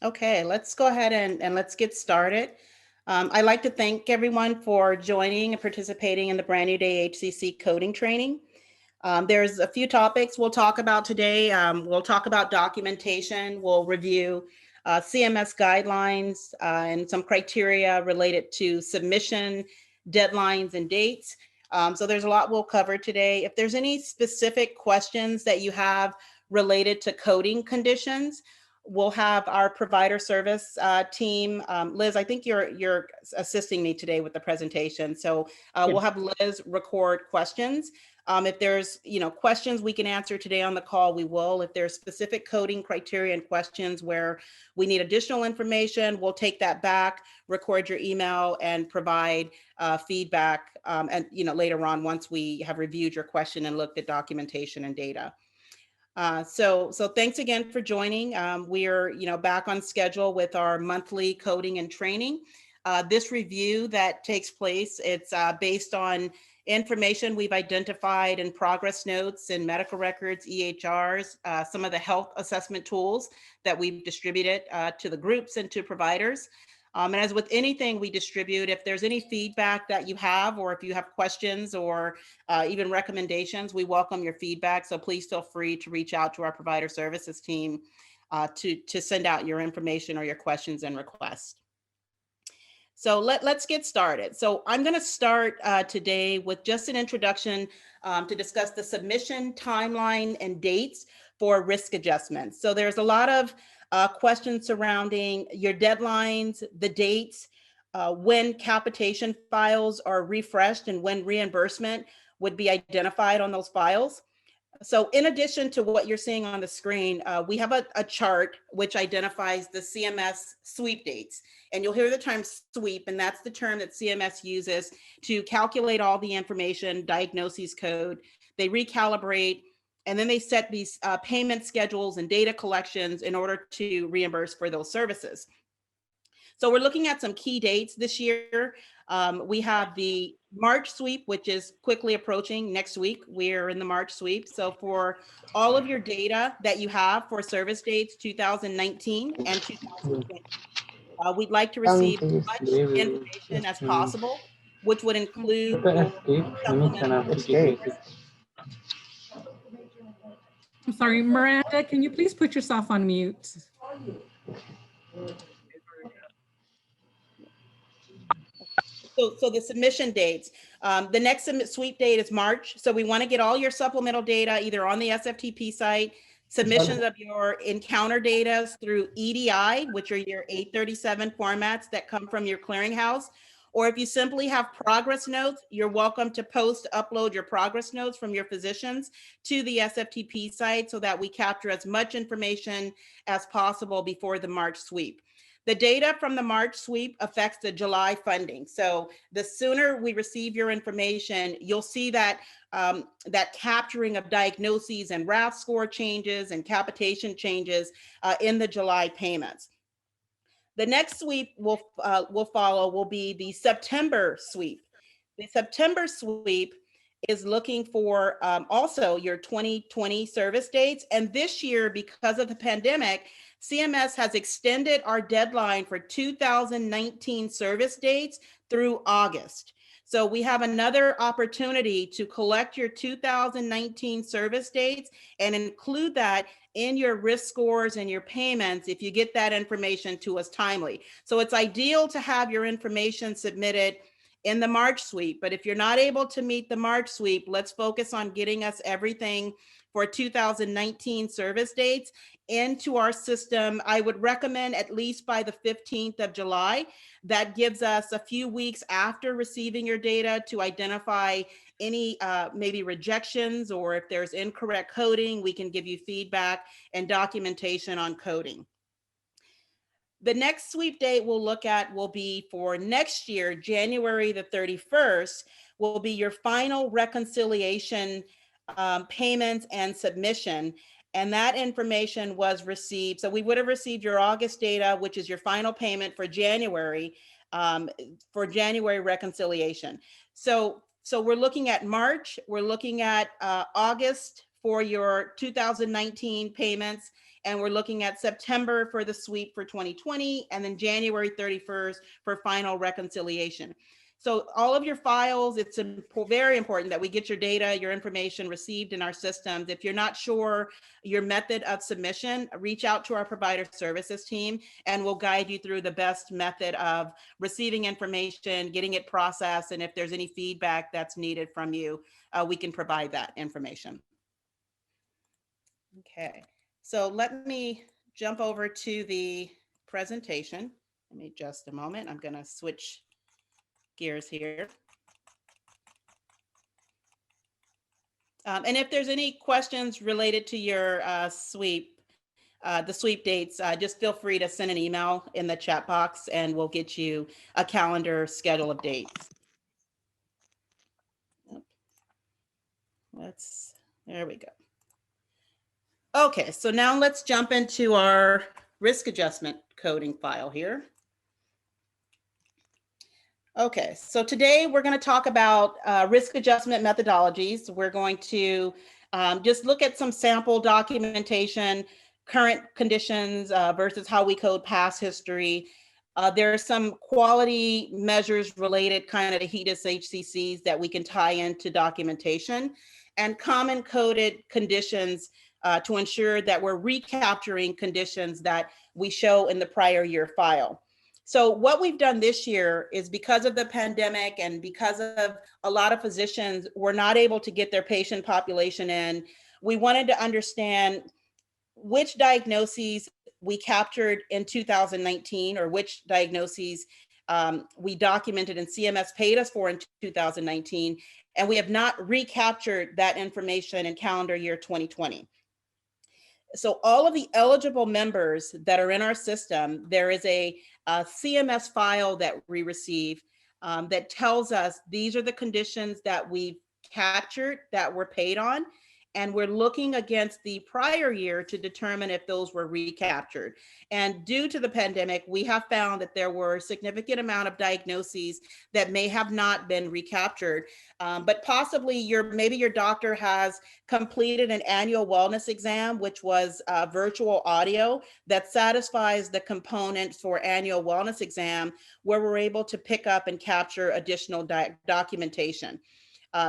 Okay, let's go ahead and let's get started. I'd like to thank everyone for joining and participating in the Brand New Day HCC coding training. There's a few topics we'll talk about today. We'll talk about documentation. We'll review CMS guidelines and some criteria related to submission, deadlines, and dates. So there's a lot we'll cover today. If there's any specific questions that you have related to coding conditions, we'll have our provider service team. Liz, I think you're assisting me today with the presentation. So we'll have Liz record questions. If there's questions we can answer today on the call, we will. If there's specific coding criteria and questions where we need additional information, we'll take that back, record your email, and provide feedback and later on once we have reviewed your question and looked at documentation and data. So thanks again for joining. We are back on schedule with our monthly coding and training. This review that takes place, it's based on information we've identified in progress notes and medical records, EHRs, some of the health assessment tools that we've distributed to the groups and to providers. And as with anything we distribute, if there's any feedback that you have, or if you have questions or even recommendations, we welcome your feedback. So please feel free to reach out to our provider services team to send out your information or your questions and requests. So let's get started. So I'm going to start today with just an introduction to discuss the submission timeline and dates for risk adjustments. So there's a lot of questions surrounding your deadlines, the dates, when capitation files are refreshed, and when reimbursement would be identified on those files. So in addition to what you're seeing on the screen, we have a chart which identifies the CMS sweep dates. And you'll hear the term sweep, and that's the term that CMS uses to calculate all the information, diagnoses code. They recalibrate, and then they set these payment schedules and data collections in order to reimburse for those services. So we're looking at some key dates this year. We have the March sweep, which is quickly approaching next week. We're in the March sweep. So for all of your data that you have for service dates 2019 and 2020, we'd like to receive as much information as possible, which would include I'm sorry, Miranda, can you please put yourself on mute? So the submission dates, the next sweep date is March. So we want to get all your supplemental data either on the SFTP site, submissions of your encounter data through EDI, which are your 837 formats that come from your clearinghouse. Or if you simply have progress notes, you're welcome to upload your progress notes from your physicians to the SFTP site so that we capture as much information as possible before the March sweep. The data from the March sweep affects the July funding. So the sooner we receive your information, you'll see that that capturing of diagnoses and RAF score changes and capitation changes in the July payments. The next sweep will be the September sweep. The September sweep is looking for also your 2020 service dates. And this year, because of the pandemic, CMS has extended our deadline for 2019 service dates through August. So we have another opportunity to collect your 2019 service dates and include that in your risk scores and your payments if you get that information to us timely. So it's ideal to have your information submitted in the March sweep, but if you're not able to meet the March sweep, let's focus on getting us everything for 2019 service dates into our system. I would recommend at least by the 15th of July. That gives us a few weeks after receiving your data to identify any maybe rejections, or if there's incorrect coding, we can give you feedback and documentation on coding. The next sweep date we'll look at will be for next year, January the 31st, will be your final reconciliation payments and submission. And that information was received. So we would have received your August data, which is your final payment for January reconciliation. So we're looking at March, we're looking at August for your 2019 payments, And we're looking at September for the sweep for 2020, and then January 31st for final reconciliation. So all of your files, it's very important that we get your data, your information received in our systems. If you're not sure your method of submission, reach out to our provider services team, and we'll guide you through the best method of receiving information, getting it processed, and if there's any feedback that's needed from you, we can provide that information. Okay, so let me jump over to the presentation. Give me just a moment. I'm going to switch gears here. And if there's any questions related to your sweep, the sweep dates, just feel free to send an email in the chat box and we'll get you a calendar schedule of dates. There we go. Okay, so now let's jump into our risk adjustment coding file here. Okay, so today we're going to talk about risk adjustment methodologies. We're going to just look at some sample documentation, current conditions versus how we code past history. There are some quality measures related kind of to HEDIS HCCs that we can tie into documentation, and common coded conditions to ensure that we're recapturing conditions that we show in the prior year file. So what we've done this year is, because of the pandemic and because of a lot of physicians were not able to get their patient population in, we wanted to understand which diagnoses we captured in 2019, or which diagnoses we documented and CMS paid us for in 2019, and we have not recaptured that information in calendar year 2020. So all of the eligible members that are in our system, there is a CMS file that we receive that tells us these are the conditions that we've captured that were paid on, and we're looking against the prior year to determine if those were recaptured. And due to the pandemic, we have found that there were a significant amount of diagnoses that may have not been recaptured, but possibly maybe your doctor has completed an annual wellness exam, which was virtual audio that satisfies the components for annual wellness exam, where we're able to pick up and capture additional documentation.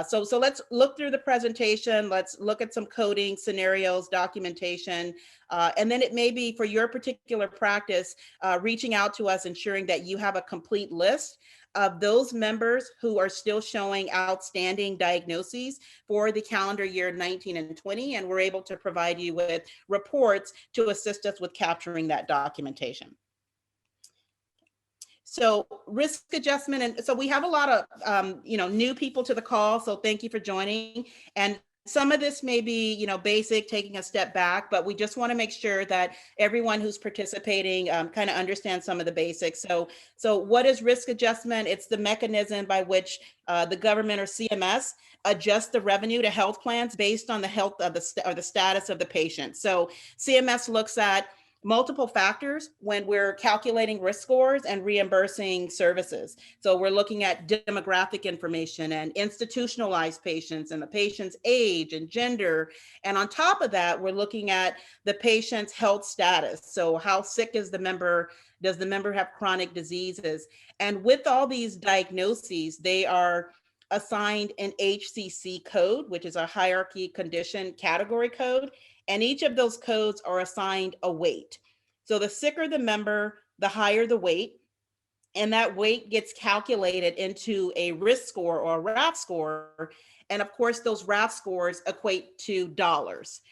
So let's look through the presentation. Let's look at some coding scenarios, documentation, and then it may be for your particular practice, reaching out to us, ensuring that you have a complete list of those members who are still showing outstanding diagnoses for the calendar year 19 and 20, and we're able to provide you with reports to assist us with capturing that documentation. So risk adjustment, and so we have a lot of new people to the call, so thank you for joining. And some of this may be basic, taking a step back, but we just want to make sure that everyone who's participating kind of understands some of the basics. So what is risk adjustment? It's the mechanism by which the government or CMS adjusts the revenue to health plans based on the health of the status of the patient. So CMS looks at multiple factors when we're calculating risk scores and reimbursing services. So we're looking at demographic information and institutionalized patients and the patient's age and gender. And on top of that, we're looking at the patient's health status. So how sick is the member? Does the member have chronic diseases? And with all these diagnoses, they are assigned an HCC code, which is a hierarchy condition category code. And each of those codes are assigned a weight. So the sicker the member, the higher the weight. And that weight gets calculated into a risk score or a RAF score. And of course, those RAF scores equate to dollars.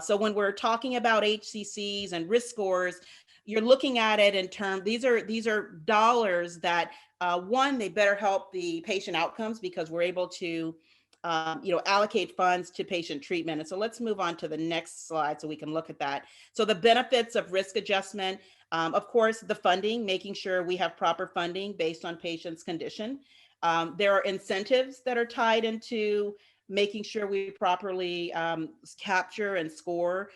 So when we're talking about HCCs and risk scores, you're looking at it in terms, these are dollars that, one, they better help the patient outcomes because we're able to allocate funds to patient treatment. And so let's move on to the next slide so we can look at that. So the benefits of risk adjustment, of course, the funding, making sure we have proper funding based on patient's condition. There are incentives that are tied into making sure we properly capture and score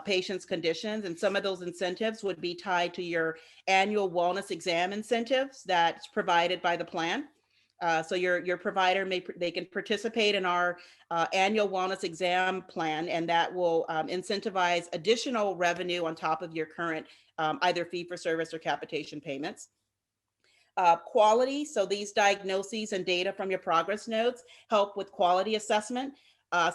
patients' conditions. And some of those incentives would be tied to your annual wellness exam incentives that's provided by the plan. So your provider they can participate in our annual wellness exam plan, and that will incentivize additional revenue on top of your current either fee for service or capitation payments. Quality, so these diagnoses and data from your progress notes help with quality assessment.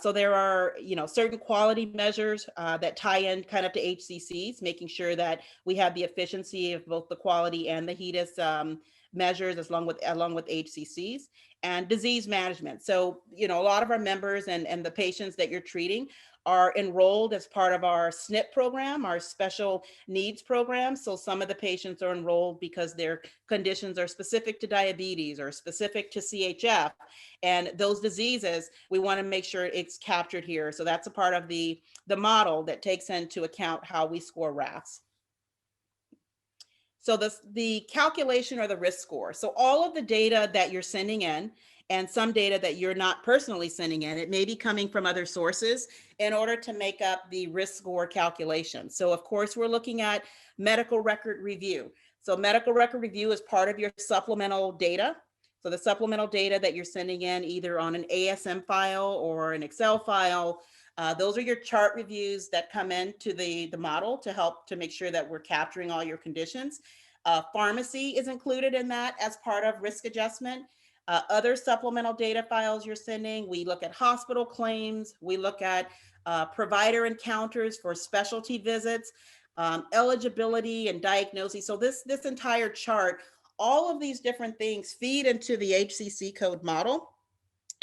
So there are, certain quality measures that tie in kind of to HCCs, making sure that we have the efficiency of both the quality and the HEDIS measures along with HCCs. And disease management. So, a lot of our members and the patients that you're treating are enrolled as part of our SNP program, our special needs program. So some of the patients are enrolled because their conditions are specific to diabetes or specific to CHF. And those diseases, we want to make sure it's captured here. So that's a part of the model that takes into account how we score RAFs. So the calculation or the risk score. So all of the data that you're sending in and some data that you're not personally sending in, it may be coming from other sources in order to make up the risk score calculation. So of course, we're looking at medical record review. So medical record review is part of your supplemental data. So the supplemental data that you're sending in either on an ASM file or an Excel file, those are your chart reviews that come into the model to help to make sure that we're capturing all your conditions. Pharmacy is included in that as part of risk adjustment. Other supplemental data files you're sending, we look at hospital claims, we look at provider encounters for specialty visits, eligibility and diagnosis. So this entire chart, all of these different things feed into the HCC code model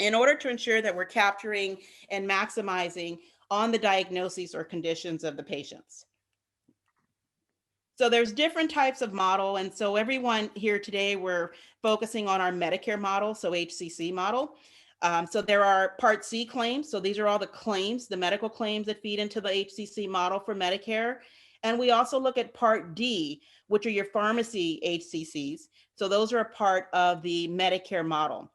in order to ensure that we're capturing and maximizing on the diagnoses or conditions of the patients. So there's different types of model. And so everyone here today, we're focusing on our Medicare model, so HCC model. So there are Part C claims. So these are all the claims, the medical claims that feed into the HCC model for Medicare. And we also look at Part D, which are your pharmacy HCCs. So those are a part of the Medicare model.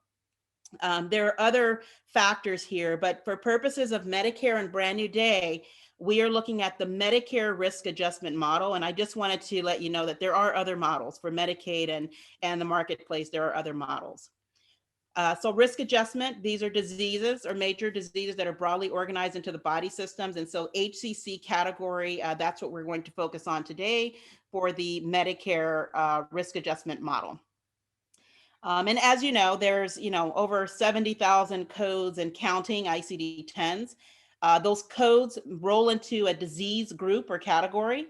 There are other factors here, but for purposes of Medicare and Brand New Day, we are looking at the Medicare risk adjustment model. And I just wanted to let you know that there are other models for Medicaid and the marketplace. There are other models. So risk adjustment, these are diseases or major diseases that are broadly organized into the body systems. And so HCC category, that's what we're going to focus on today for the Medicare risk adjustment model. And as you know, there's, over 70,000 codes and counting ICD-10s. Those codes roll into a disease group or category.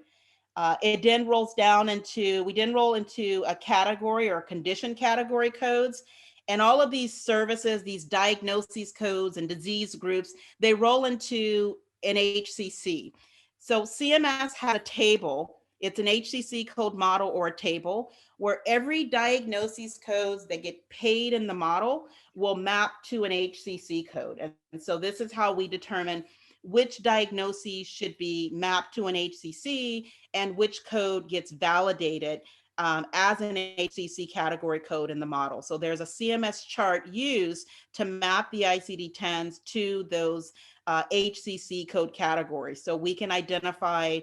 It then rolls down into, we then roll into a category or condition category codes. And all of these services, these diagnoses codes and disease groups, they roll into an HCC. So CMS had a table. It's an HCC code model or a table where every diagnosis codes that get paid in the model will map to an HCC code. And so this is how we determine which diagnoses should be mapped to an HCC and which code gets validated as an HCC category code in the model. So there's a CMS chart used to map the ICD-10s to those HCC code categories. So we can identify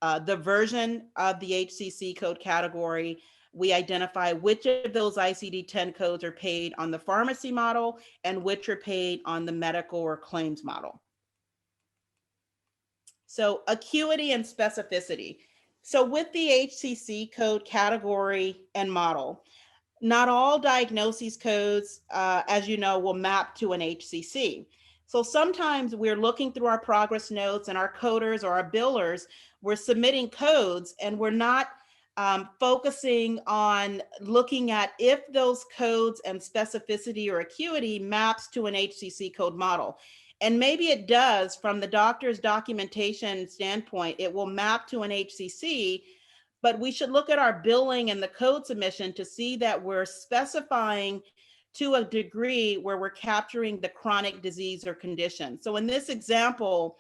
the version of the HCC code category. We identify which of those ICD-10 codes are paid on the pharmacy model and which are paid on the medical or claims model. So acuity and specificity. So with the HCC code category and model, not all diagnoses codes, as you know, will map to an HCC. So sometimes we're looking through our progress notes and our coders or our billers, we're submitting codes and we're not focusing on looking at if those codes and specificity or acuity maps to an HCC code model. And maybe it does from the doctor's documentation standpoint, it will map to an HCC, but we should look at our billing and the code submission to see that we're specifying to a degree where we're capturing the chronic disease or condition. So in this example,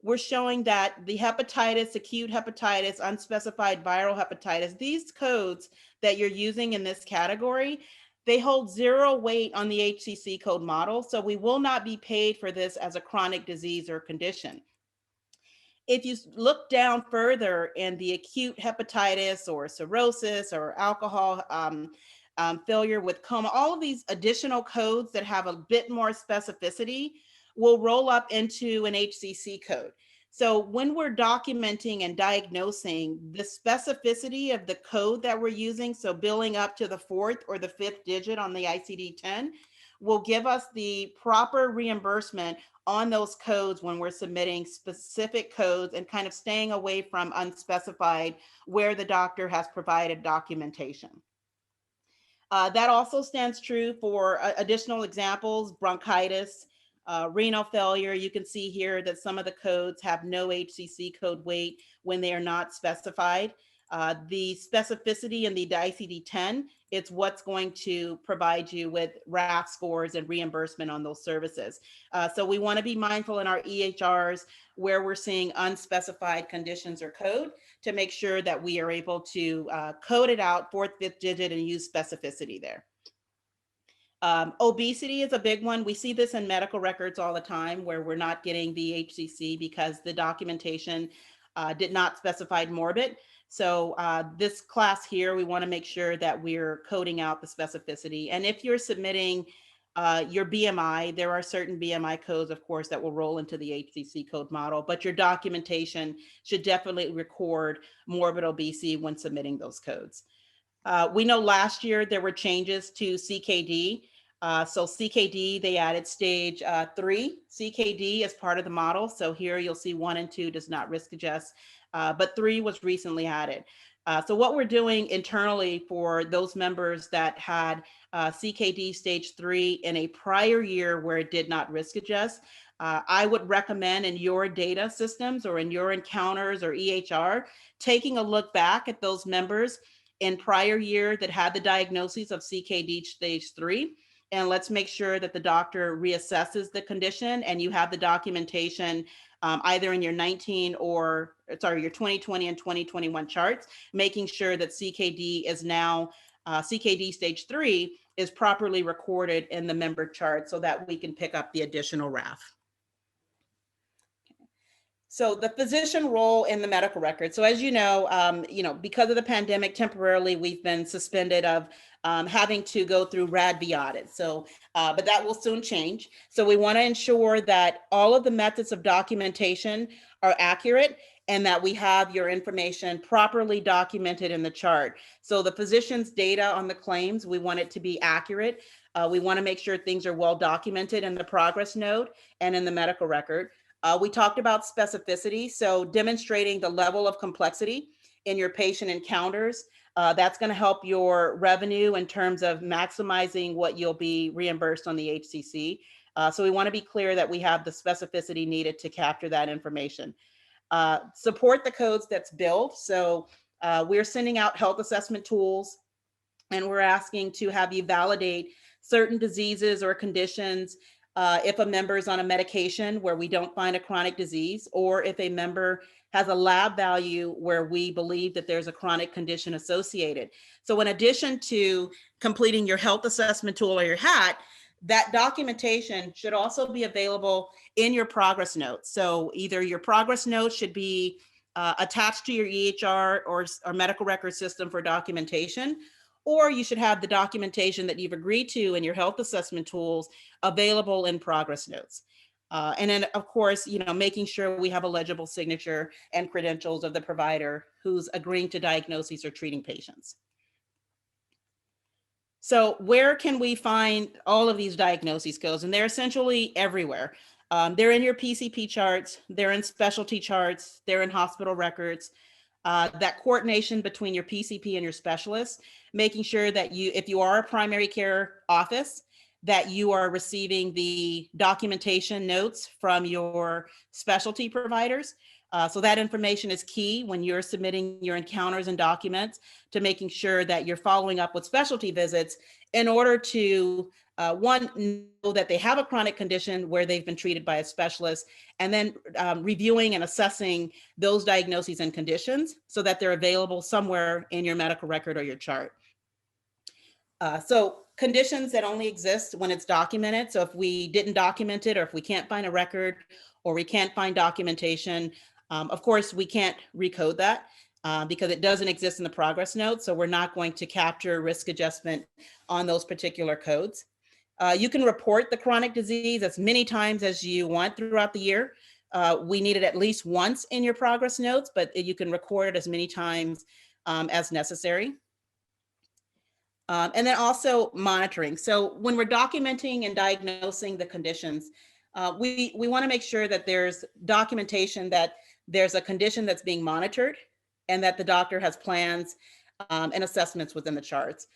we're showing that the hepatitis, acute hepatitis, unspecified viral hepatitis, these codes that you're using in this category, they hold zero weight on the HCC code model. So we will not be paid for this as a chronic disease or condition. If you look down further in the acute hepatitis or cirrhosis or alcohol failure with coma, all of these additional codes that have a bit more specificity will roll up into an HCC code. So when we're documenting and diagnosing, the specificity of the code that we're using, so billing up to the 4th or the 5th digit on the ICD-10, will give us the proper reimbursement on those codes when we're submitting specific codes and kind of staying away from unspecified where the doctor has provided documentation. That also stands true for additional examples, bronchitis, renal failure. You can see here that some of the codes have no HCC code weight when they are not specified. The specificity in the ICD-10, it's what's going to provide you with RAF scores and reimbursement on those services. So we want to be mindful in our EHRs where we're seeing unspecified conditions or code to make sure that we are able to code it out, 4th, 5th digit, and use specificity there. Obesity is a big one. We see this in medical records all the time where we're not getting the HCC because the documentation did not specify morbid. So this class here, we want to make sure that we're coding out the specificity. And if you're submitting your BMI, there are certain BMI codes, of course, that will roll into the HCC code model, but your documentation should definitely record morbid obesity when submitting those codes. We know last year there were changes to CKD. So CKD, they added stage 3 CKD as part of the model. So here you'll see 1 and 2 does not risk adjust, but 3 was recently added. So what we're doing internally for those members that had CKD stage 3 in a prior year where it did not risk adjust, I would recommend in your data systems or in your encounters or EHR, taking a look back at those members in prior year that had the diagnosis of CKD stage 3. And let's make sure that the doctor reassesses the condition and you have the documentation either in your your 2020 and 2021 charts, making sure that CKD is now, CKD stage 3 is properly recorded in the member chart so that we can pick up the additional RAF. So the physician role in the medical record. So as you know, because of the pandemic, temporarily we've been suspended of having to go through RADV audits. So, but that will soon change. So we want to ensure that all of the methods of documentation are accurate and that we have your information properly documented in the chart. So the physician's data on the claims, we want it to be accurate. We want to make sure things are well documented in the progress note and in the medical record. We talked about specificity, so demonstrating the level of complexity in your patient encounters. That's going to help your revenue in terms of maximizing what you'll be reimbursed on the HCC. So we want to be clear that we have the specificity needed to capture that information. Support the codes that's billed. So we're sending out health assessment tools and we're asking to have you validate certain diseases or conditions if a member is on a medication where we don't find a chronic disease, or if a member has a lab value where we believe that there's a chronic condition associated. So in addition to completing your health assessment tool or your HAT, that documentation should also be available in your progress notes. So either your progress note should be attached to your EHR or medical record system for documentation, or you should have the documentation that you've agreed to in your health assessment tools available in progress notes. And then of course, making sure we have a legible signature and credentials of the provider who's agreeing to diagnoses or treating patients. So where can we find all of these diagnoses codes? And they're essentially everywhere. They're in your PCP charts, they're in specialty charts, they're in hospital records. That coordination between your PCP and your specialist, making sure that if you are a primary care office, that you are receiving the documentation notes from your specialty providers. So that information is key when you're submitting your encounters and documents, to making sure that you're following up with specialty visits in order to one, know that they have a chronic condition where they've been treated by a specialist, and then reviewing and assessing those diagnoses and conditions so that they're available somewhere in your medical record or your chart. So conditions that only exist when it's documented. So if we didn't document it, or if we can't find a record, or we can't find documentation, of course, we can't recode that. because it doesn't exist in the progress note. So we're not going to capture risk adjustment on those particular codes. You can report the chronic disease as many times as you want throughout the year. We need it at least once in your progress notes, but you can record it as many times as necessary. And then also monitoring. So when we're documenting and diagnosing the conditions, we want to make sure that there's documentation that there's a condition that's being monitored and that the doctor has plans and assessments within the charts.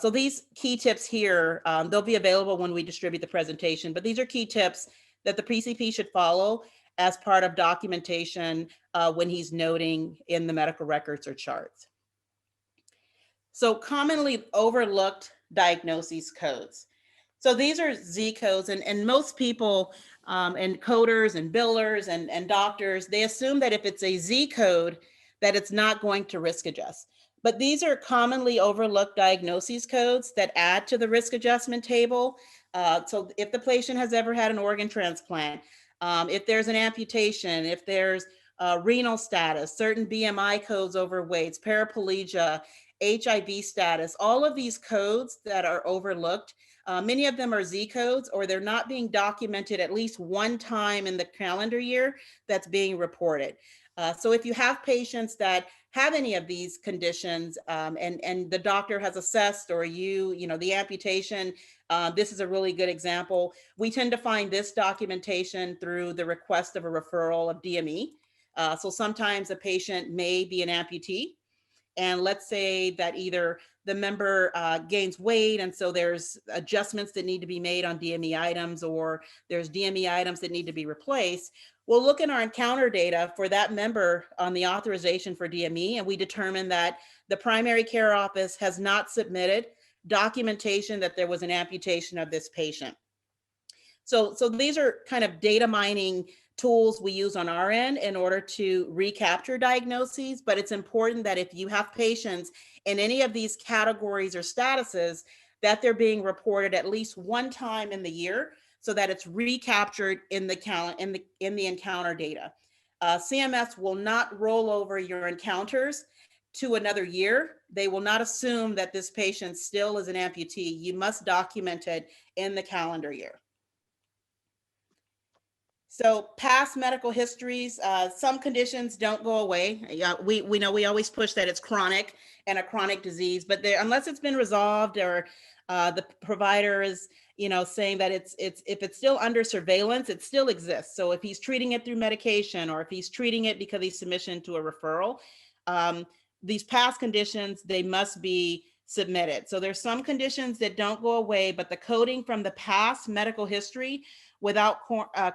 So these key tips here, they'll be available when we distribute the presentation, but these are key tips that the PCP should follow as part of documentation when he's noting in the medical records or charts. So commonly overlooked diagnoses codes. So these are Z codes, and most people and coders and billers and doctors, they assume that if it's a Z code, that it's not going to risk adjust. But these are commonly overlooked diagnoses codes that add to the risk adjustment table. So if the patient has ever had an organ transplant, if there's an amputation, if there's renal status, certain BMI codes, overweights, paraplegia, HIV status, all of these codes that are overlooked, many of them are Z codes, or they're not being documented at least one time in the calendar year that's being reported. So if you have patients that have any of these conditions and the doctor has assessed, or the amputation, this is a really good example. We tend to find this documentation through the request of a referral of DME. So sometimes a patient may be an amputee, and let's say that either the member gains weight, and so there's adjustments that need to be made on DME items, or there's DME items that need to be replaced. We'll look in our encounter data for that member on the authorization for DME, and we determine that the primary care office has not submitted documentation that there was an amputation of this patient. So these are kind of data mining tools we use on our end in order to recapture diagnoses, but it's important that if you have patients in any of these categories or statuses, that they're being reported at least one time in the year, so that it's recaptured in the encounter data. CMS will not roll over your encounters to another year. They will not assume that this patient still is an amputee. You must document it in the calendar year. So past medical histories, some conditions don't go away. We know we always push that it's chronic and a chronic disease, but unless it's been resolved, or the provider is saying that if it's still under surveillance, it still exists. So if he's treating it through medication, or if he's treating it because he's submission to a referral, these past conditions, they must be submitted. So there's some conditions that don't go away, but the coding from the past medical history without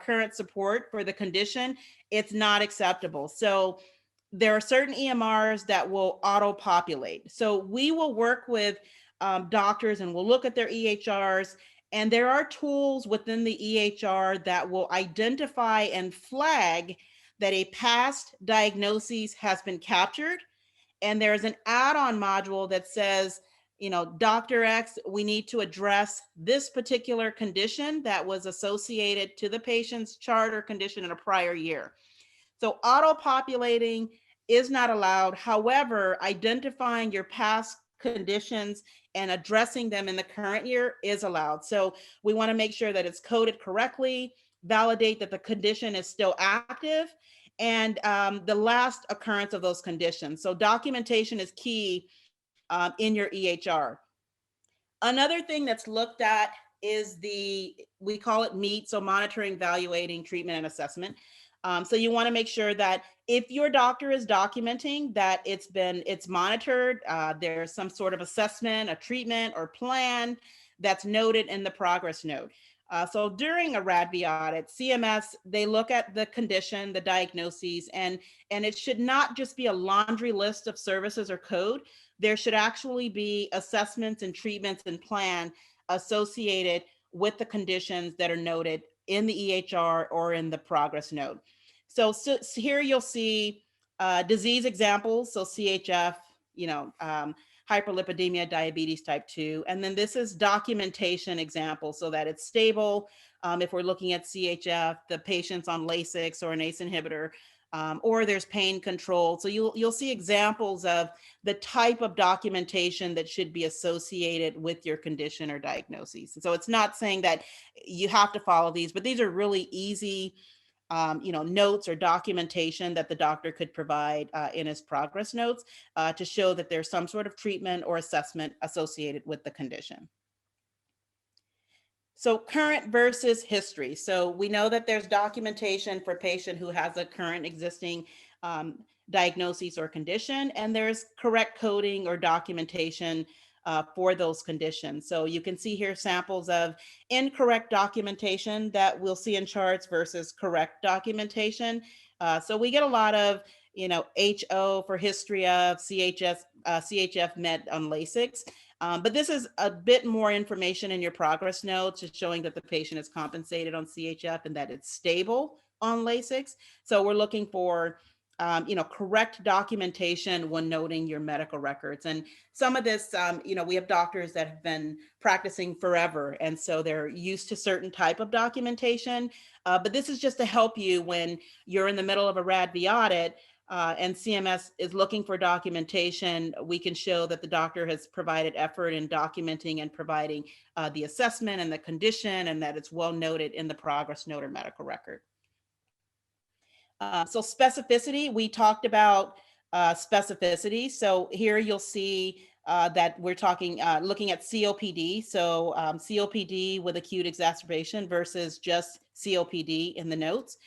current support for the condition, it's not acceptable. So there are certain EMRs that will auto-populate. So we will work with doctors, and we'll look at their EHRs, and there are tools within the EHR that will identify and flag that a past diagnosis has been captured. And there's an add-on module that says, Dr. X, we need to address this particular condition that was associated to the patient's chart or condition in a prior year. So auto-populating is not allowed. However, identifying your past conditions and addressing them in the current year is allowed. So we want to make sure that it's coded correctly, validate that the condition is still active, and the last occurrence of those conditions. So documentation is key in your EHR. Another thing that's looked at is we call it MEET, so monitoring, evaluating, treatment, and assessment. So you want to make sure that if your doctor is documenting that it's monitored, there's some sort of assessment, a treatment, or plan that's noted in the progress note. So during a RADV audit, CMS, they look at the condition, the diagnoses, and it should not just be a laundry list of services or code. There should actually be assessments and treatments and plan associated with the conditions that are noted in the EHR or in the progress note. So here you'll see disease examples, so CHF, hyperlipidemia, diabetes type 2. And then this is documentation example, so that it's stable. If we're looking at CHF, the patient's on Lasix or an ACE inhibitor, or there's pain control. So you'll see examples of the type of documentation that should be associated with your condition or diagnosis. So it's not saying that you have to follow these, but these are really easy notes or documentation that the doctor could provide in his progress notes to show that there's some sort of treatment or assessment associated with the condition. So current versus history. So we know that there's documentation for a patient who has a current existing diagnosis or condition, and there's correct coding or documentation for those conditions. So you can see here samples of incorrect documentation that we'll see in charts versus correct documentation. So we get a lot of, HO for history of CHF med on Lasix. But this is a bit more information in your progress notes, just showing that the patient is compensated on CHF and that it's stable on Lasix. So we're looking for, correct documentation when noting your medical records. And some of this, we have doctors that have been practicing forever, and so they're used to certain type of documentation. But this is just to help you when you're in the middle of a RADV audit. And CMS is looking for documentation, we can show that the doctor has provided effort in documenting and providing the assessment and the condition, and that it's well noted in the progress note or medical record. So specificity, we talked about specificity. So here you'll see that we're talking, looking at COPD. So COPD with acute exacerbation versus just COPD in the notes.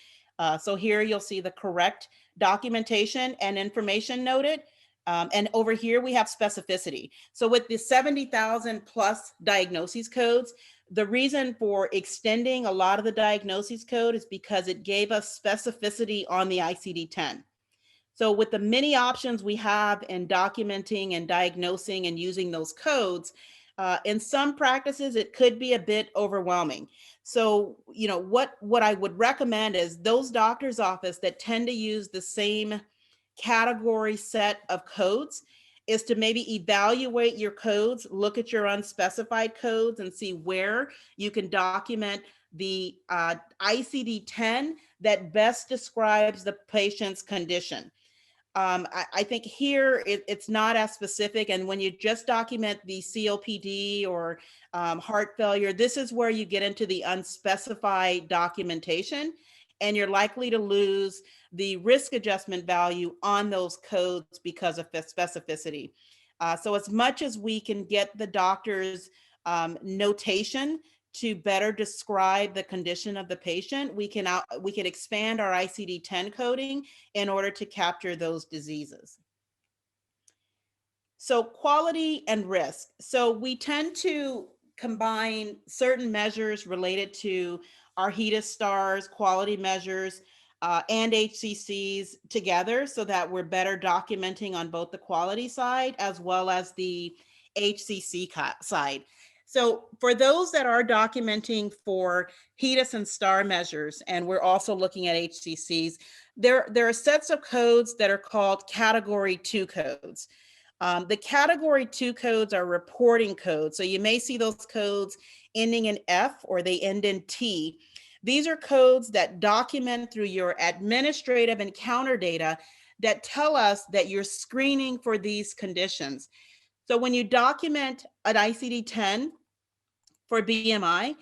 So here you'll see the correct documentation and information noted. And over here we have specificity. So with the 70,000 plus diagnoses codes, the reason for extending a lot of the diagnoses code is because it gave us specificity on the ICD-10. So with the many options we have in documenting and diagnosing and using those codes, in some practices, it could be a bit overwhelming. So, what I would recommend is those doctor's office that tend to use the same category set of codes is to maybe evaluate your codes, look at your unspecified codes and see where you can document the ICD-10 that best describes the patient's condition. I think here it's not as specific. And when you just document the COPD or heart failure, this is where you get into the unspecified documentation, and you're likely to lose the risk adjustment value on those codes because of the specificity. So as much as we can get the doctor's notation to better describe the condition of the patient, we can expand our ICD-10 coding in order to capture those diseases. So quality and risk. So we tend to combine certain measures related to our HEDIS stars, quality measures, and HCCs together so that we're better documenting on both the quality side as well as the HCC side. So for those that are documenting for HEDIS and STAR measures, and we're also looking at HCCs, there are sets of codes that are called Category 2 codes. The Category 2 codes are reporting codes. So you may see those codes ending in F or they end in T. These are codes that document through your administrative encounter data that tell us that you're screening for these conditions. So when you document an ICD-10 for BMI,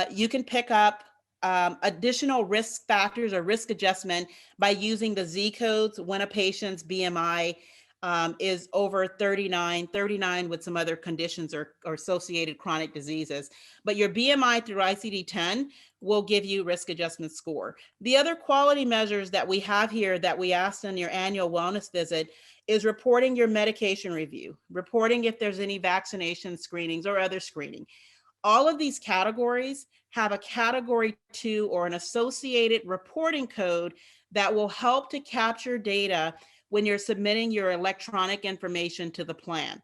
you can pick up additional risk factors or risk adjustment by using the Z codes when a patient's BMI is over 39 with some other conditions or associated chronic diseases. But your BMI through ICD-10 will give you risk adjustment score. The other quality measures that we have here that we asked in your annual wellness visit is reporting your medication review, reporting if there's any vaccination screenings or other screening. All of these categories have a Category 2 or an associated reporting code that will help to capture data when you're submitting your electronic information to the plan.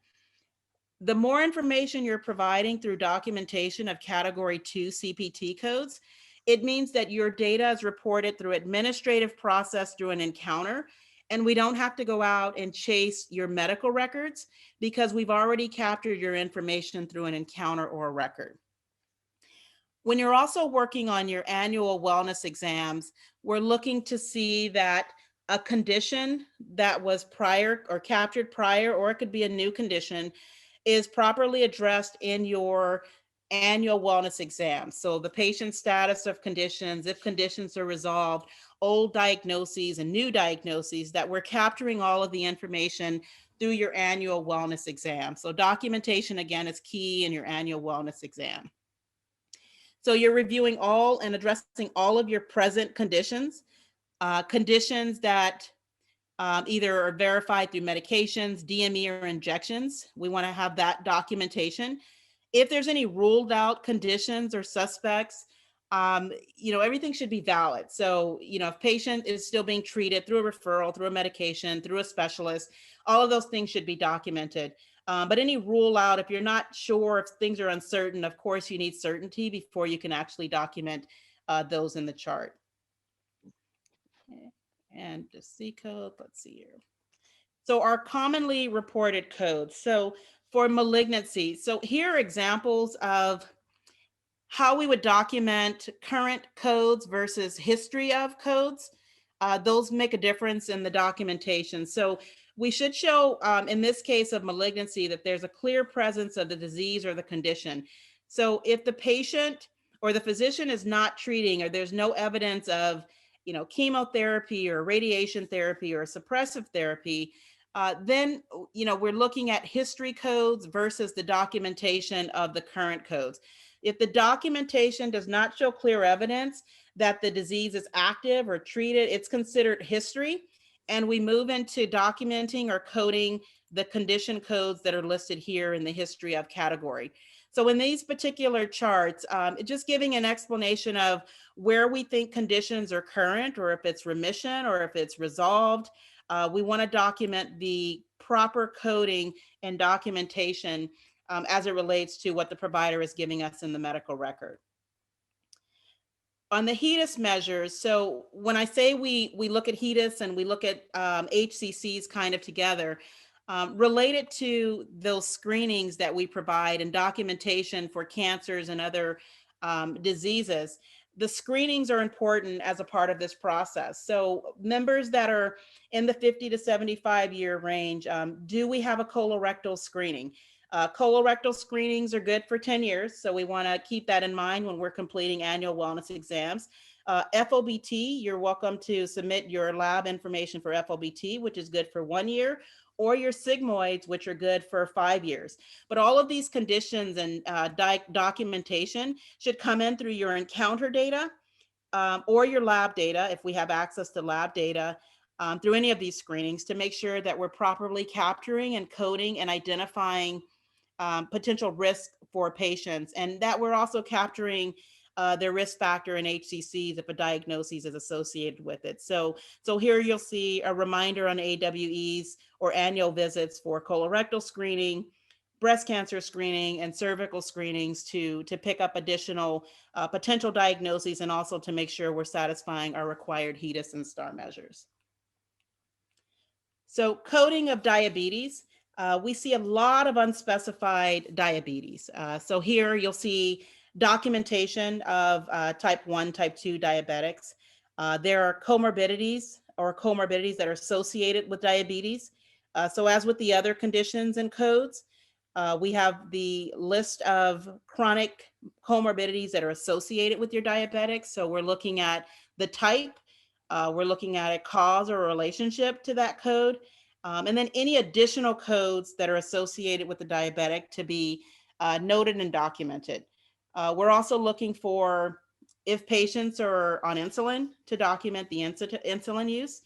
The more information you're providing through documentation of Category 2 CPT codes, it means that your data is reported through administrative process through an encounter, and we don't have to go out and chase your medical records because we've already captured your information through an encounter or a record. When you're also working on your annual wellness exams, we're looking to see that a condition that was prior or captured prior, or it could be a new condition, is properly addressed in your annual wellness exam. So the patient's status of conditions, if conditions are resolved, old diagnoses and new diagnoses, that we're capturing all of the information through your annual wellness exam. So documentation, again, is key in your annual wellness exam. So you're reviewing all and addressing all of your present conditions, conditions that either are verified through medications, DME, or injections. We want to have that documentation. If there's any ruled out conditions or suspects, everything should be valid. So, if patient is still being treated through a referral, through a medication, through a specialist, all of those things should be documented. But any rule out, if you're not sure, if things are uncertain, of course, you need certainty before you can actually document those in the chart. Okay. And the C code, let's see here. So our commonly reported codes. So for malignancy, so here are examples of how we would document current codes versus history of codes. Those make a difference in the documentation. So we should show, in this case of malignancy, that there's a clear presence of the disease or the condition. So if the patient or the physician is not treating, or there's no evidence of, chemotherapy or radiation therapy or suppressive therapy, then, we're looking at history codes versus the documentation of the current codes. If the documentation does not show clear evidence that the disease is active or treated, it's considered history. And we move into documenting or coding the condition codes that are listed here in the history of category. So in these particular charts, just giving an explanation of where we think conditions are current, or if it's remission, or if it's resolved. We want to document the proper coding and documentation as it relates to what the provider is giving us in the medical record. On the HEDIS measures, so when I say we look at HEDIS and we look at HCCs kind of together, related to those screenings that we provide and documentation for cancers and other diseases, the screenings are important as a part of this process. So members that are in the 50 to 75 year range, do we have a colorectal screening? Colorectal screenings are good for 10 years, so we want to keep that in mind when we're completing annual wellness exams. FOBT, you're welcome to submit your lab information for FOBT, which is good for 1 year, or your sigmoids, which are good for 5 years. But all of these conditions and documentation should come in through your encounter data or your lab data, if we have access to lab data, through any of these screenings, to make sure that we're properly capturing and coding and identifying potential risk for patients, and that we're also capturing their risk factor in HCCs if a diagnosis is associated with it. So here you'll see a reminder on AWEs or annual visits for colorectal screening, breast cancer screening, and cervical screenings to pick up additional potential diagnoses, and also to make sure we're satisfying our required HEDIS and STAR measures. So coding of diabetes. We see a lot of unspecified diabetes. So here you'll see documentation of type 1, type 2 diabetics. There are comorbidities that are associated with diabetes. So as with the other conditions and codes, we have the list of chronic comorbidities that are associated with your diabetics. So we're looking at the type, we're looking at a cause or a relationship to that code. And then any additional codes that are associated with the diabetic to be noted and documented. We're also looking for, if patients are on insulin, to document the insulin use,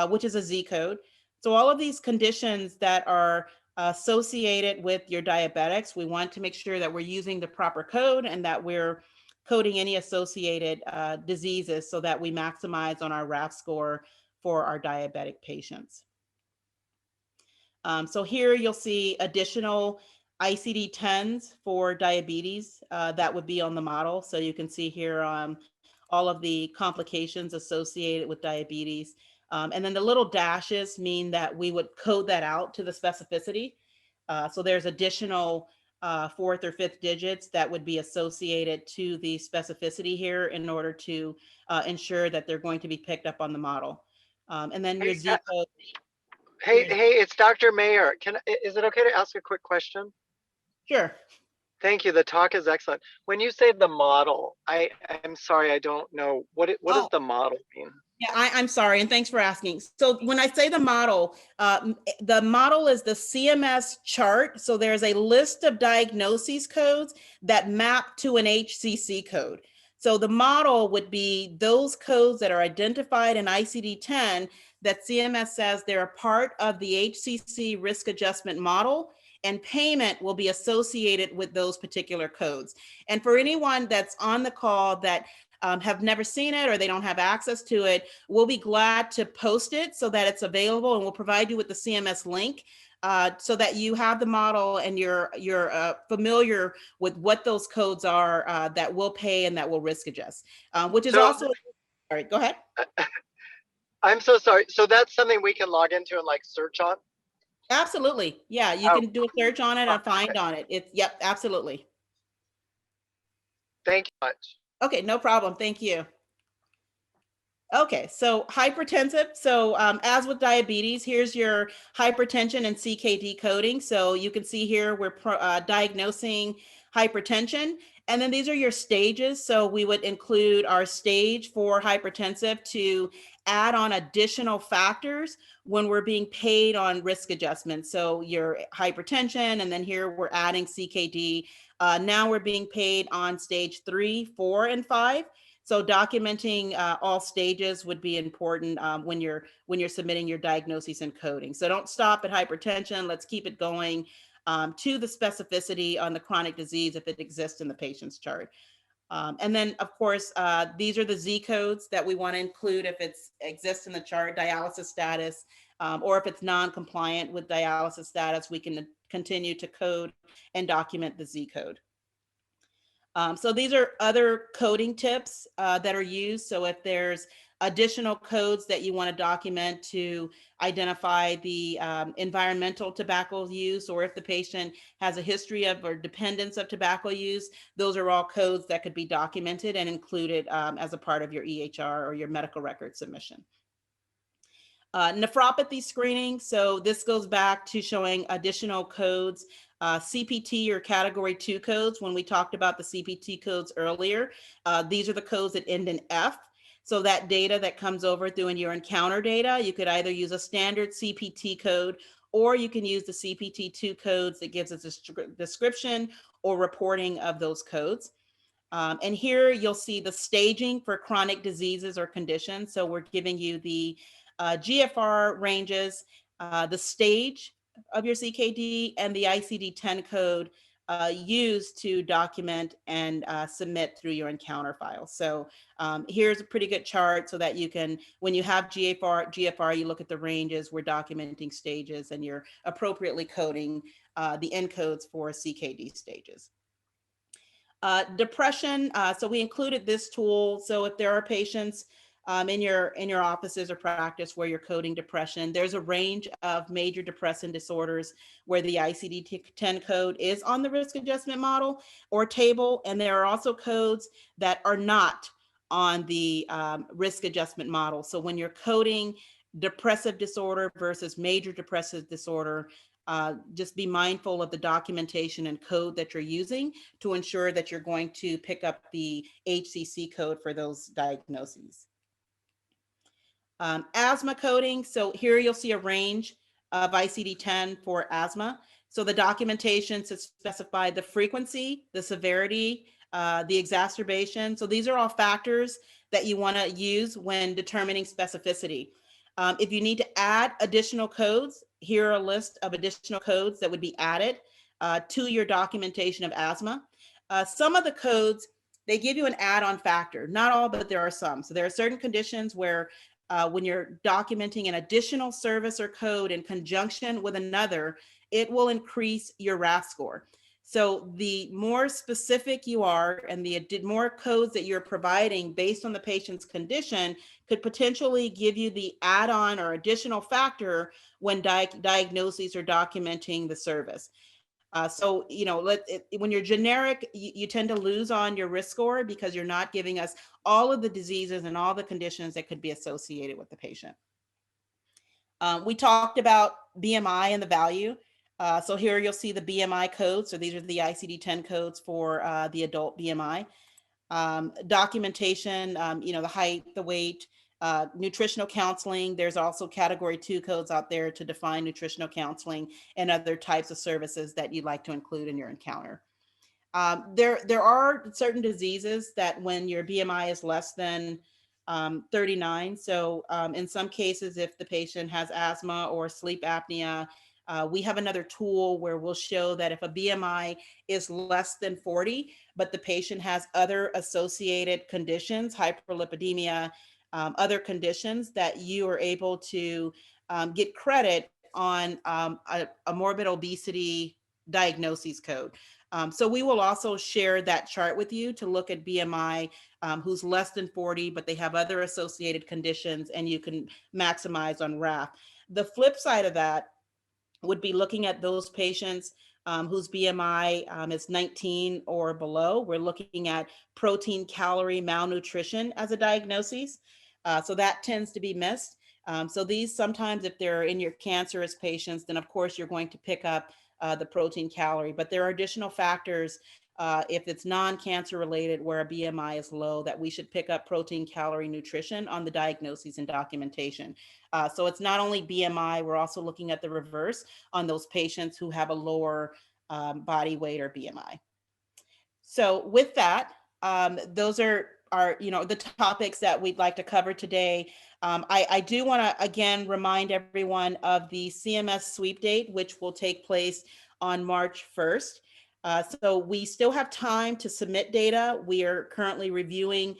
which is a Z code. So all of these conditions that are associated with your diabetics, we want to make sure that we're using the proper code and that we're coding any associated diseases so that we maximize on our RAF score for our diabetic patients. So here you'll see additional ICD-10s for diabetes that would be on the model. So you can see here all of the complications associated with diabetes. And then the little dashes mean that we would code that out to the specificity. So there's additional fourth or fifth digits that would be associated to the specificity here in order to ensure that they're going to be picked up on the model. And then your Hey, Z code. hey, it's Dr. Mayer. Is it okay to ask a quick question? Sure. Thank you. The talk is excellent. When you say the model, I'm sorry, I don't know what does Oh, the model mean? yeah, I'm sorry, and thanks for asking. So when I say the model is the CMS chart. So there's a list of diagnoses codes that map to an HCC code. So the model would be those codes that are identified in ICD-10 that CMS says they're a part of the HCC risk adjustment model, and payment will be associated with those particular codes. And for anyone that's on the call that have never seen it or they don't have access to it, we'll be glad to post it so that it's available, and we'll provide you with the CMS link so that you have the model and you're familiar with what those codes are that will pay and that will risk adjust, which is So, also, all right, go ahead. I'm so sorry. So that's something we can log into and like search on? Absolutely. Yeah, you Oh, can do a search on it and okay. find on it. Yep, absolutely. Thank you much. Okay, no problem. Thank you. Okay, so hypertensive. So as with diabetes, here's your hypertension and CKD coding. So you can see here we're diagnosing hypertension. And then these are your stages. So we would include our stage for hypertensive to add on additional factors when we're being paid on risk adjustment. So your hypertension, and then here we're adding CKD. Now we're being paid on stage 3, 4, and 5. So documenting all stages would be important when you're submitting your diagnosis and coding. So don't stop at hypertension. Let's keep it going to the specificity on the chronic disease if it exists in the patient's chart. And then, of course, these are the Z codes that we want to include if it exists in the chart, dialysis status, or if it's non-compliant with dialysis status, we can continue to code and document the Z code. So these are other coding tips that are used. So if there's additional codes that you want to document to identify the environmental tobacco use, or if the patient has a history of or dependence of tobacco use, those are all codes that could be documented and included as a part of your EHR or your medical record submission. Nephropathy screening. So this goes back to showing additional codes, CPT or category 2 codes. When we talked about the CPT codes earlier, these are the codes that end in F. So that data that comes over through in your encounter data, you could either use a standard CPT code, or you can use the CPT2 codes that gives us a description or reporting of those codes. And here you'll see the staging for chronic diseases or conditions. So we're giving you the GFR ranges, the stage of your CKD, and the ICD-10 code used to document and submit through your encounter file. So here's a pretty good chart so that you can, when you have GFR, you look at the ranges, we're documenting stages, and you're appropriately coding the encodes for CKD stages. Depression, so we included this tool. So if there are patients in your offices or practice where you're coding depression, there's a range of major depressive disorders where the ICD-10 code is on the risk adjustment model or table, and there are also codes that are not on the risk adjustment model. So when you're coding depressive disorder versus major depressive disorder, just be mindful of the documentation and code that you're using to ensure that you're going to pick up the HCC code for those diagnoses. Asthma coding. So here you'll see a range of ICD-10 for asthma. So the documentation to specify the frequency, the severity, the exacerbation. So these are all factors that you want to use when determining specificity. If you need to add additional codes, here are a list of additional codes that would be added to your documentation of asthma. Some of the codes, they give you an add-on factor. Not all, but there are some. So there are certain conditions where when you're documenting an additional service or code in conjunction with another, it will increase your RAF score. So the more specific you are and the more codes that you're providing based on the patient's condition could potentially give you the add-on or additional factor when diagnoses or documenting the service. So, you know, when you're generic, you tend to lose on your risk score because you're not giving us all of the diseases and all the conditions that could be associated with the patient. We talked about BMI and the value. So here you'll see the BMI codes. So these are the ICD-10 codes for the adult BMI. Documentation, the height, the weight, nutritional counseling. There's also category 2 codes out there to define nutritional counseling and other types of services that you'd like to include in your encounter. There are certain diseases that when your BMI is less than 39. So in some cases, if the patient has asthma or sleep apnea, we have another tool where we'll show that if a BMI is less than 40, but the patient has other associated conditions, hyperlipidemia, other conditions, that you are able to get credit on a morbid obesity diagnosis code. So we will also share that chart with you to look at BMI who's less than 40, but they have other associated conditions, and you can maximize on RAF. The flip side of that would be looking at those patients whose BMI is 19 or below. We're looking at protein calorie malnutrition as a diagnosis. So that tends to be missed. So these sometimes, if they're in your cancerous patients, then of course you're going to pick up the protein calorie, but there are additional factors if it's non-cancer related where a BMI is low that we should pick up protein calorie nutrition on the diagnoses and documentation. So it's not only BMI, we're also looking at the reverse on those patients who have a lower body weight or BMI. So with that, those are the topics that we'd like to cover today. I do want to again remind everyone of the CMS sweep date, which will take place on March 1st. So we still have time to submit data. We are currently reviewing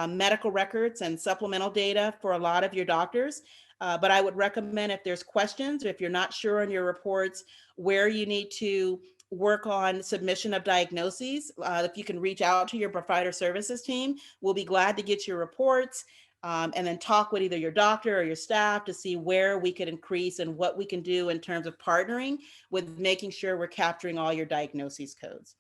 medical records and supplemental data for a lot of your doctors. But I would recommend, if there's questions, or if you're not sure on your reports where you need to work on submission of diagnoses, if you can reach out to your provider services team, we'll be glad to get your reports and then talk with either your doctor or your staff to see where we could increase and what we can do in terms of partnering with making sure we're capturing all your diagnoses codes.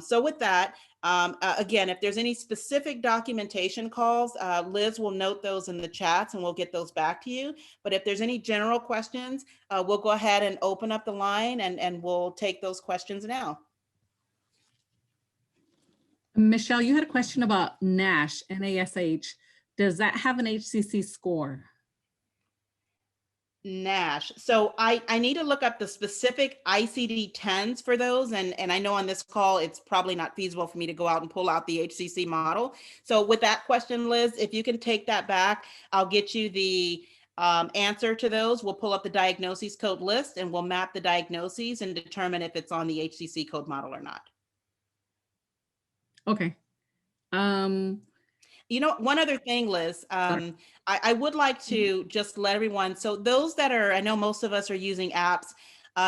So with that, again, if there's any specific documentation calls, Liz will note those in the chats and we'll get those back to you. But if there's any general questions, we'll go ahead and open up the line and we'll take those questions now. Michelle, you had a question about NASH, NASH. Does that have an HCC score? NASH. So I need to look up the specific ICD-10s for those. And I know on this call, it's probably not feasible for me to go out and pull out the HCC model. So with that question, Liz, if you can take that back, I'll get you the answer to those. We'll pull up the diagnoses code list and we'll map the diagnoses and determine if it's on the HCC code model or not. Okay. One other thing, Liz, I would like to just let everyone, so those that are, I know most of us are using apps,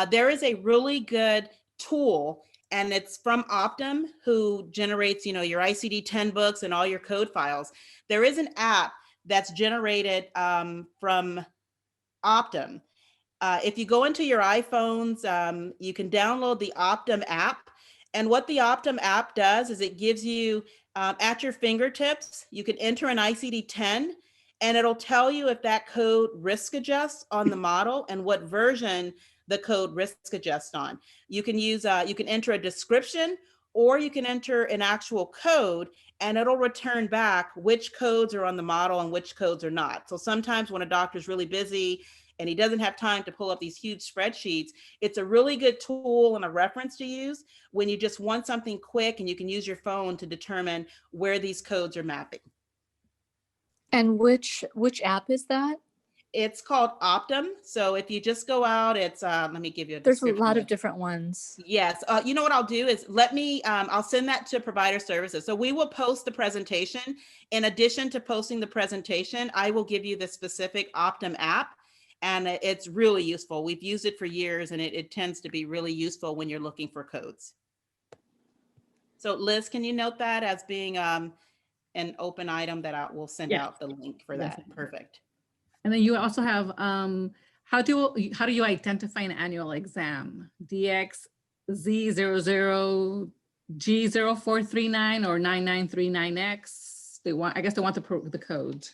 there is a really good tool, and it's from Optum, who generates, your ICD-10 books and all your code files. There is an app that's generated from Optum. If you go into your iPhones, you can download the Optum app. And what the Optum app does is it gives you at your fingertips, you can enter an ICD-10 and it'll tell you if that code risk adjusts on the model and what version the code risk adjusts on. You can you can enter a description or you can enter an actual code and it'll return back which codes are on the model and which codes are not. So sometimes when a doctor's really busy and he doesn't have time to pull up these huge spreadsheets, it's a really good tool and a reference to use when you just want something quick and you can use your phone to determine where these codes are mapping. And which app is that? It's called Optum. So if you just go out, it's, let me give you a There's a description lot of different ones. Yes. You know what I'll do is I'll send that to provider services. So we will post the presentation. In addition to posting the presentation, I will give you the specific Optum app. And it's really useful. We've used it for years and it tends to be really useful when you're looking for codes. So Liz, can you note that as being an open item that I will send out the link for that? Definitely. Perfect. And then you also have, how do you identify an annual exam? DXZ00, G0439 or 9939X? I guess they want the code.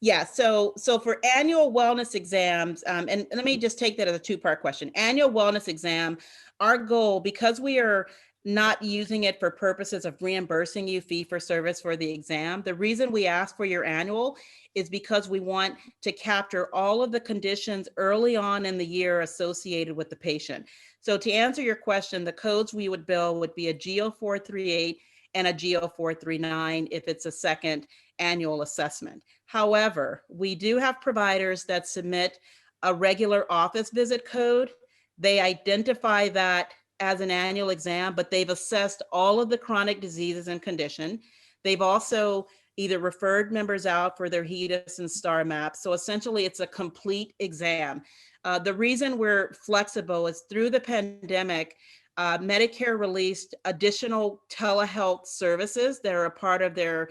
Yeah, so for annual wellness exams, and let me just take that as a two-part question. Annual wellness exam, our goal, because we are not using it for purposes of reimbursing you fee for service for the exam, the reason we ask for your annual is because we want to capture all of the conditions early on in the year associated with the patient. So to answer your question, the codes we would bill would be a GO438 and a GO439 if it's a second annual assessment. However, we do have providers that submit a regular office visit code. They identify that as an annual exam, but they've assessed all of the chronic diseases and condition. They've also either referred members out for their HEDIS and STAR maps. So essentially it's a complete exam. The reason we're flexible is through the pandemic, Medicare released additional telehealth services that are a part of their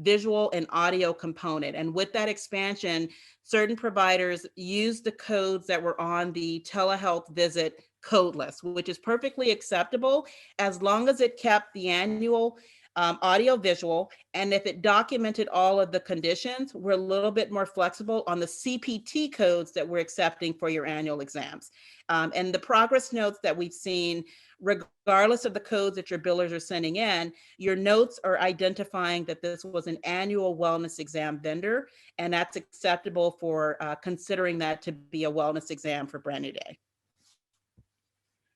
visual and audio component. And with that expansion, certain providers use the codes that were on the telehealth visit code list, which is perfectly acceptable as long as it kept the annual audio visual. And if it documented all of the conditions, we're a little bit more flexible on the CPT codes that we're accepting for your annual exams. And the progress notes that we've seen, regardless of the codes that your billers are sending in, your notes are identifying that this was an annual wellness exam vendor, and that's acceptable for considering that to be a wellness exam for Brand New Day.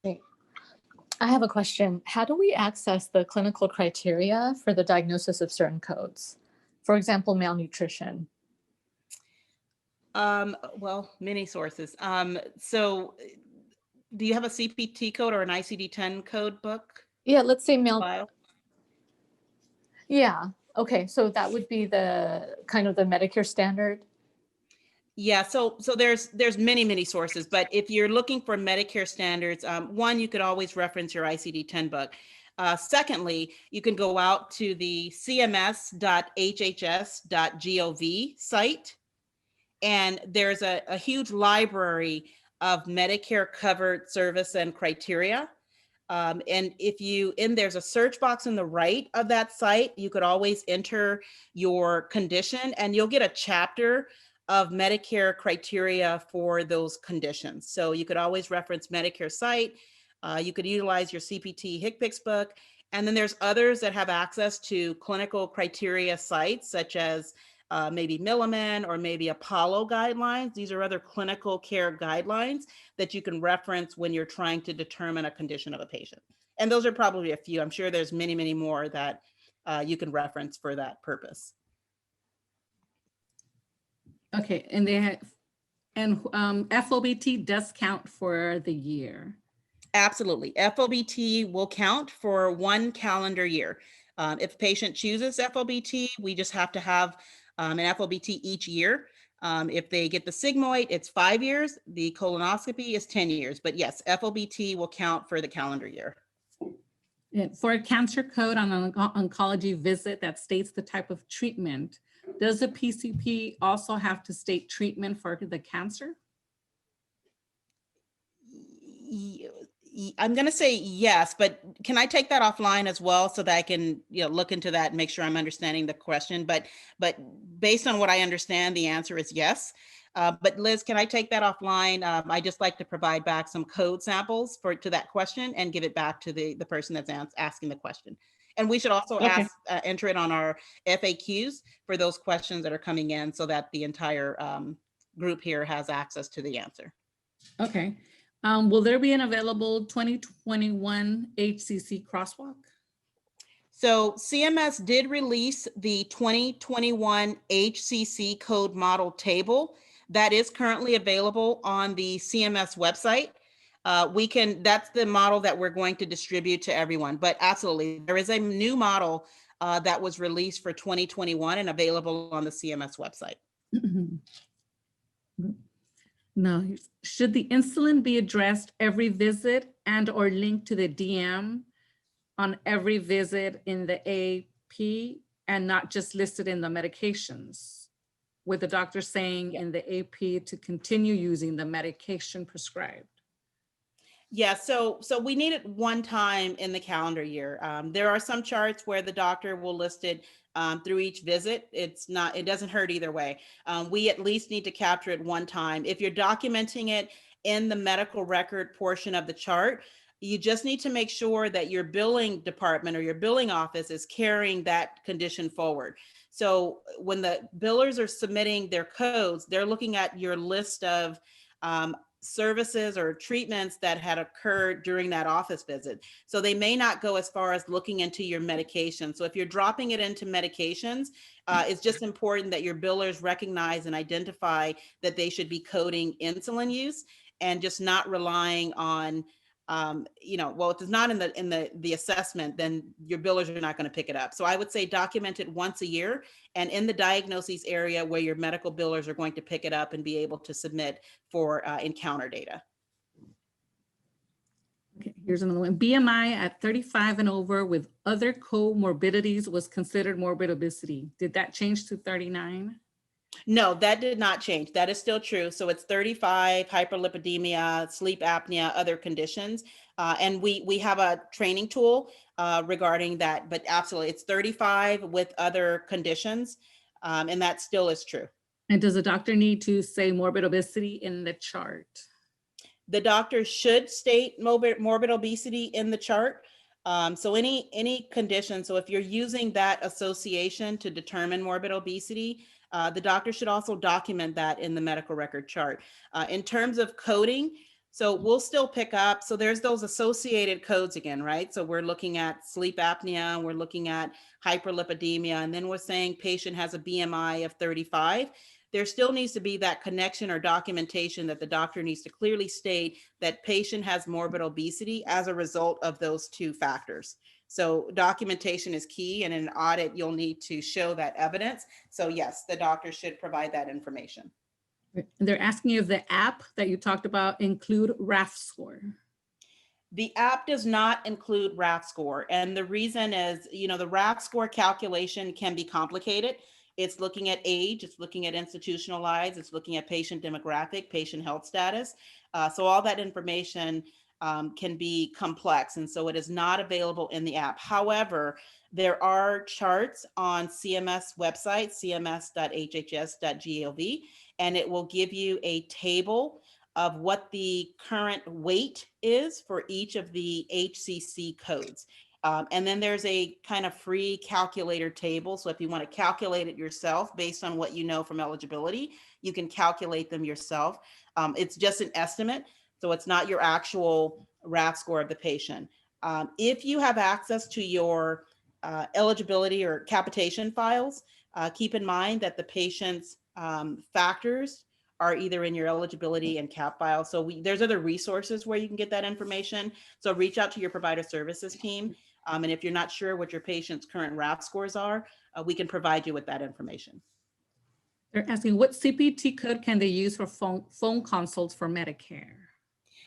Great. I have a question. How do we access the clinical criteria for the diagnosis of certain codes? For example, malnutrition. Well, many sources. So do you have a CPT code or an ICD-10 code book Yeah, let's say file? Yeah. Okay. So that would be the kind of the Medicare standard. Yeah, so there's many sources, but if you're looking for Medicare standards, one, you could always reference your ICD-10 book. Secondly, you can go out to the cms.hhs.gov site, and there's a huge library of Medicare covered service and criteria. And there's a search box in the right of that site, you could always enter your condition and you'll get a chapter of Medicare criteria for those conditions. So you could always reference Medicare site. You could utilize your CPT HCPCS book. And then there's others that have access to clinical criteria sites, such as maybe Milliman or maybe Apollo guidelines. These are other clinical care guidelines that you can reference when you're trying to determine a condition of a patient. And those are probably a few. I'm sure there's many more that you can reference for that purpose. Okay, and FOBT does count for the year. Absolutely. FOBT will count for 1 calendar year. If a patient chooses FOBT, we just have to have an FOBT each year. If they get the sigmoid, it's 5 years. The colonoscopy is 10 years. But yes, FOBT will count for the calendar year. And for a cancer code on an oncology visit that states the type of treatment, does the PCP also have to state treatment for the cancer? I'm going to say yes, but can I take that offline as well so that I can look into that and make sure I'm understanding the question? But based on what I understand, the answer is yes. But Liz, can I take that offline? I just like to provide back some code samples to that question and give it back to the person that's asking the question. And we should also enter it on our FAQs for those questions that are coming in so that the entire group here has access to the answer. Okay. Will there be an available 2021 HCC crosswalk? So CMS did release the 2021 HCC code model table that is currently available on the CMS website. That's the model that we're going to distribute to everyone, but absolutely, there is a new model that was released for 2021 and available on the CMS website. No, should the insulin be addressed every visit and or linked to the DM on every visit in the AP and not just listed in the medications? With the doctor saying in the AP to continue using the medication prescribed? Yeah, so we need it one time in the calendar year. There are some charts where the doctor will list it through each visit. It doesn't hurt either way. We at least need to capture it one time. If you're documenting it in the medical record portion of the chart, you just need to make sure that your billing department or your billing office is carrying that condition forward. So when the billers are submitting their codes, they're looking at your list of services or treatments that had occurred during that office visit. So they may not go as far as looking into your medication. So if you're dropping it into medications, it's just important that your billers recognize and identify that they should be coding insulin use and just not relying on well, if it's not in the assessment, then your billers are not going to pick it up. So I would say document it once a year and in the diagnoses area where your medical billers are going to pick it up and be able to submit for encounter data. Okay, here's another one. BMI at 35 and over with other comorbidities was considered morbid obesity. Did that change to 39? No, that did not change. That is still true. So it's 35, hyperlipidemia, sleep apnea, other conditions. And we have a training tool regarding that, but absolutely it's 35 with other conditions. And that still is true. And does a doctor need to say morbid obesity in the chart? The doctor should state morbid obesity in the chart. So any condition, so if you're using that association to determine morbid obesity, the doctor should also document that in the medical record chart. In terms of coding, so we'll still pick up, so there's those associated codes again, right? So we're looking at sleep apnea, we're looking at hyperlipidemia, and then we're saying patient has a BMI of 35. There still needs to be that connection or documentation that the doctor needs to clearly state that patient has morbid obesity as a result of those two factors. So documentation is key, and in an audit, you'll need to show that evidence. So yes, the doctor should provide that information. They're asking you if the app that you talked about include RAF score. The app does not include RAF score. And the reason is, the RAF score calculation can be complicated. It's looking at age, it's looking at institutionalized, it's looking at patient demographic, patient health status. So all that information can be complex. And so it is not available in the app. However, there are charts on CMS website, cms.hhs.gov, and it will give you a table of what the current weight is for each of the HCC codes. And then there's a kind of free calculator table. So if you want to calculate it yourself based on what you know from eligibility, you can calculate them yourself. It's just an estimate. So it's not your actual RAF score of the patient. If you have access to your eligibility or capitation files, keep in mind that the patient's factors are either in your eligibility and cap file. So there's other resources where you can get that information. So reach out to your provider services team. And if you're not sure what your patient's current RAF scores are, we can provide you with that information. They're asking what CPT code can they use for phone consults for Medicare?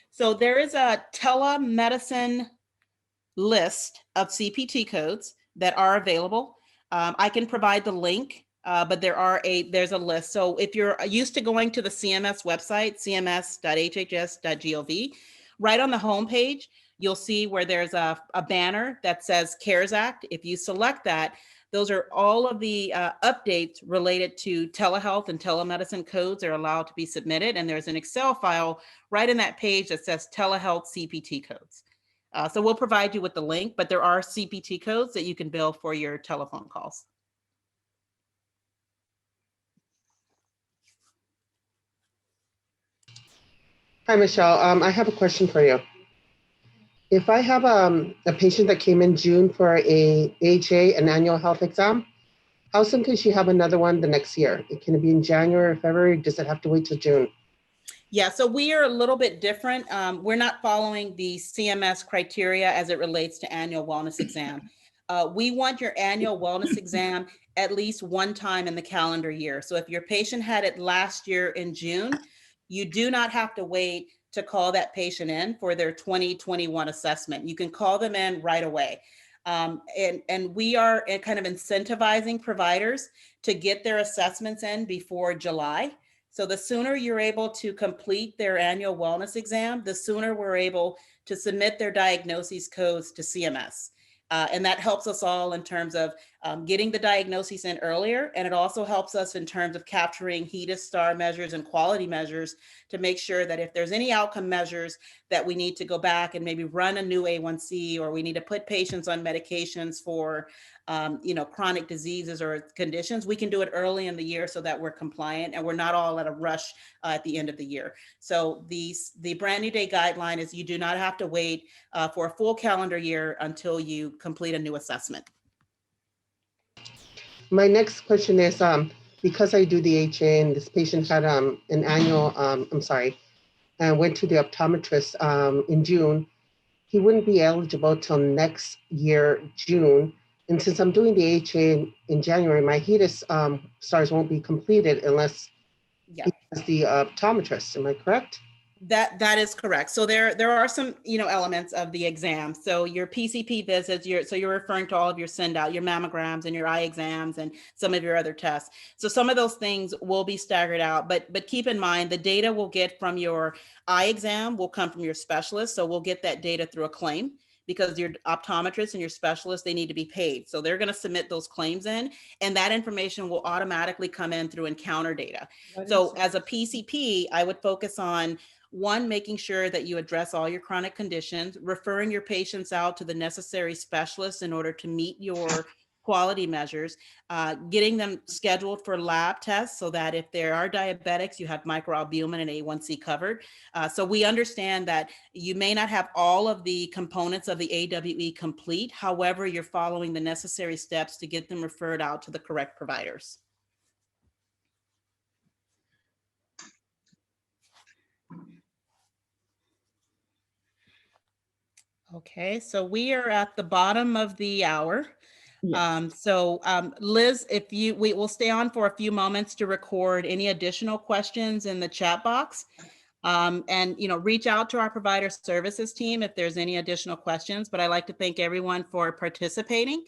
So there is a telemedicine list of CPT codes that are available. I can provide the link, but there's a list. So if you're used to going to the CMS website, cms.hhs.gov, right on the homepage, you'll see where there's a banner that says CARES Act. If you select that, those are all of the updates related to telehealth and telemedicine codes are allowed to be submitted. And there's an Excel file right in that page that says telehealth CPT codes. So we'll provide you with the link, but there are CPT codes that you can bill for your telephone calls. Hi, Michelle. I have a question for you. If I have a patient that came in June for a AHA, an annual health exam, how soon can she have another one the next year? Can it be in January or February? Does it have to wait till June? Yeah, so we are a little bit different. We're not following the CMS criteria as it relates to annual wellness exam. We want your annual wellness exam at least one time in the calendar year. So if your patient had it last year in June, you do not have to wait to call that patient in for their 2021 assessment. You can call them in right away. And we are kind of incentivizing providers to get their assessments in before July. So the sooner you're able to complete their annual wellness exam, the sooner we're able to submit their diagnoses codes to CMS. And that helps us all in terms of getting the diagnoses in earlier. And it also helps us in terms of capturing HEDIS star measures and quality measures to make sure that if there's any outcome measures that we need to go back and maybe run a new A1C, or we need to put patients on medications for chronic diseases or conditions, we can do it early in the year so that we're compliant and we're not all at a rush at the end of the year. So the Brand New Day guideline is you do not have to wait for a full calendar year until you complete a new assessment. My next question is, because I do the HA and this patient had an annual, went to the optometrist in June, he wouldn't be eligible till next year, June. And since I'm doing the HA in January, my HEDIS stars won't be completed unless he has the optometrist. Am I correct? That is correct. So there are some elements of the exam. So your PCP visits, you're referring to all of your send out, your mammograms and your eye exams and some of your other tests. So some of those things will be staggered out, but keep in mind the data we'll get from your eye exam will come from your specialist. So we'll get that data through a claim, because your optometrist and your specialist, they need to be paid. So they're going to submit those claims in, and that information will automatically come in through encounter data. So as a PCP, I would focus on one, making sure that you address all your chronic conditions, referring your patients out to the necessary specialists in order to meet your quality measures, getting them scheduled for lab tests so that if there are diabetics, you have microalbumin and A1C covered. So we understand that you may not have all of the components of the AWE complete. However, you're following the necessary steps to get them referred out to the correct providers. Okay, so we are at the bottom of the hour. Yes. Liz, we will stay on for a few moments to record any additional questions in the chat box. And reach out to our provider services team if there's any additional questions, but I'd like to thank everyone for participating.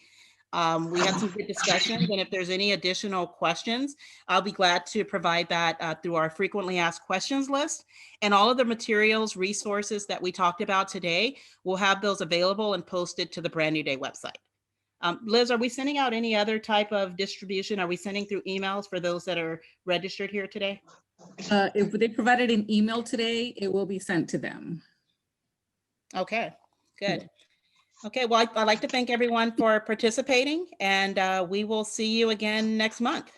We had some good discussions, and if there's any additional questions, I'll be glad to provide that through our frequently asked questions list. And all of the materials, resources that we talked about today, we'll have those available and posted to the Brand New Day website. Liz, are we sending out any other type of distribution? Are we sending through emails for those that are registered here today? If they provided an email today, it will be sent to them. Okay, good. Okay, well, I'd like to thank everyone for participating, and we will see you again next month.